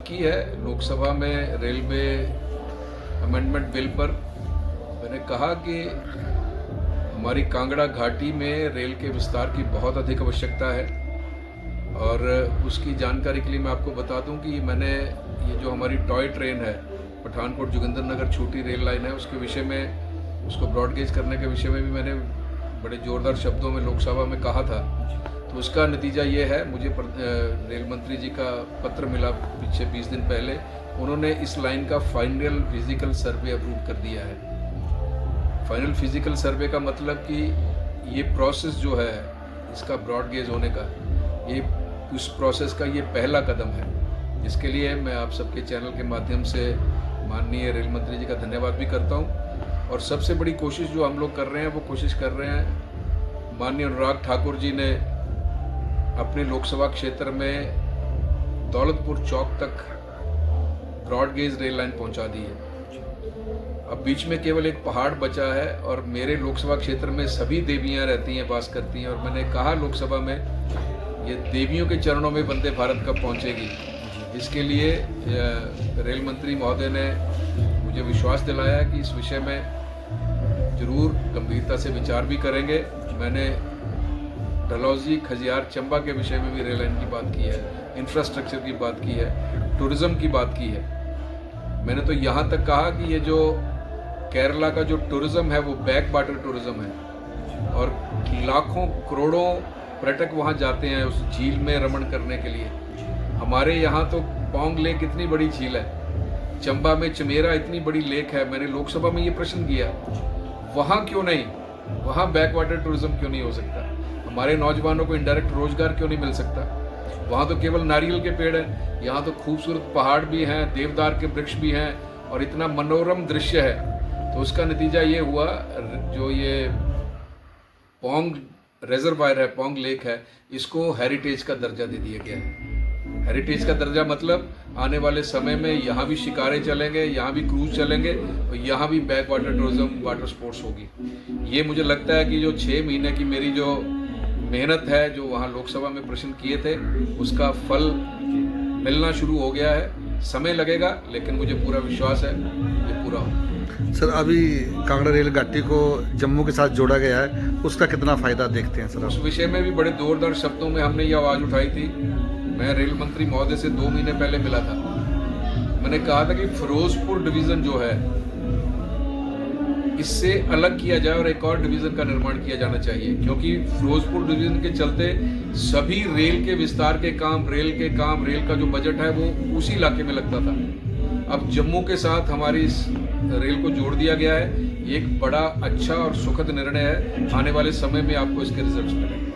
की है लोकसभा में रेलवे अमेंडमेंट बिल पर। मैंने कहा कि हमारी कांगड़ा घाटी में रेल के विस्तार की बहुत अधिक आवश्यकता है और उसकी जानकारी के लिए मैं आपको बता दूं कि मैंने ये जो हमारी टॉय ट्रेन है पठानकोट जोगिंद्रनगर छोटी रेल लाइन है उसके विषय में, उसको ब्रॉडगेज करने के विषय में भी मैंने बड़े ज़ोरदार शब्दों में लोकसभा में कहा था। तो उसका नतीजा ये है, मुझे रेल मंत्री जी का पत्र मिला पीछे 20 दिन पहले, उन्होंने इस लाइन का फाइनल फिजिकल सर्वे अप्रूव कर दिया है। फाइनल फिजिकल सर्वे का मतलब कि ये प्रोसेस जो है इसका ब्रॉडगेज होने का, ये उस प्रोसेस का ये पहला कदम है, जिसके लिए मैं आप सबके चैनल के माध्यम से माननीय रेल मंत्री जी का धन्यवाद भी करता हूँ। और सबसे बड़ी कोशिश जो हम लोग कर रहे हैं वो कोशिश कर रहे हैं, माननीय अनुराग ठाकुर जी ने अपने लोकसभा क्षेत्र में दौलतपुर चौक तक ब्रॉडगेज रेल लाइन पहुंचा दी है। अब बीच में केवल एक पहाड़ बचा है और मेरे लोकसभा क्षेत्र में सभी देवियां रहती हैं, वास करती हैं, और मैंने कहा लोकसभा में ये देवियों के चरणों में वंदे भारत कब पहुंचेगी। इसके लिए रेल मंत्री महोदय ने मुझे विश्वास दिलाया कि इस विषय में जरूर गंभीरता से विचार भी करेंगे। मैंने डलहौजी खजियार चंबा के विषय में भी रेल लाइन की बात की है, इंफ्रास्ट्रक्चर की बात की है, टूरिज्म की बात की है। मैंने तो यहाँ तक कहा कि ये जो केरला का जो टूरिज्म है वो बैक वाटर टूरिज्म है और लाखों करोड़ों पर्यटक वहाँ जाते हैं उस झील में रमण करने के लिए। हमारे यहाँ तो पौंग लेक इतनी बड़ी झील है, चंबा में चमेरा इतनी बड़ी लेक है। मैंने लोकसभा में ये प्रश्न किया, वहाँ क्यों नहीं, वहाँ बैक वाटर टूरिज्म क्यों नहीं हो सकता, हमारे नौजवानों को इनडायरेक्ट रोजगार क्यों नहीं मिल सकता। वहाँ तो केवल नारियल के पेड़ हैं, यहाँ तो खूबसूरत पहाड़ भी हैं, देवदार के वृक्ष भी हैं और इतना मनोरम दृश्य है। तो उसका नतीजा ये हुआ, जो ये पौंग रिजर्वायर है, पौंग लेक है, इसको हेरिटेज का दर्जा दे दिया गया है। हेरिटेज का दर्जा मतलब आने वाले समय में यहाँ भी शिकारे चलेंगे, यहाँ भी क्रूज चलेंगे और यहाँ भी back water tourism, water sports होगी। ये मुझे लगता है कि जो 6 महीने की मेरी जो मेहनत है, जो वहाँ लोकसभा में प्रश्न किए थे, उसका फल मिलना शुरू हो गया है। समय लगेगा लेकिन मुझे पूरा विश्वास है ये पूरा होगा। सर, अभी कांगड़ा रेल घाटी को जम्मू के साथ जोड़ा गया है, उसका कितना फ़ायदा देखते हैं सर? उस विषय में भी बड़े जोरदार शब्दों में हमने ये आवाज़ उठाई थी। मैं रेल मंत्री महोदय से 2 महीने पहले मिला था। मैंने कहा था कि फिरोजपुर डिवीज़न जो है इससे अलग किया जाए और एक और डिवीज़न का निर्माण किया जाना चाहिए, क्योंकि फिरोजपुर डिवीज़न के चलते सभी रेल के विस्तार के काम, रेल का जो बजट है वो उसी इलाके में लगता था। अब जम्मू के साथ हमारी इस रेल को जोड़ दिया गया है। ये एक बड़ा अच्छा और सुखद निर्णय है। आने वाले समय में आपको इसके रिजल्ट्स मिलेंगे।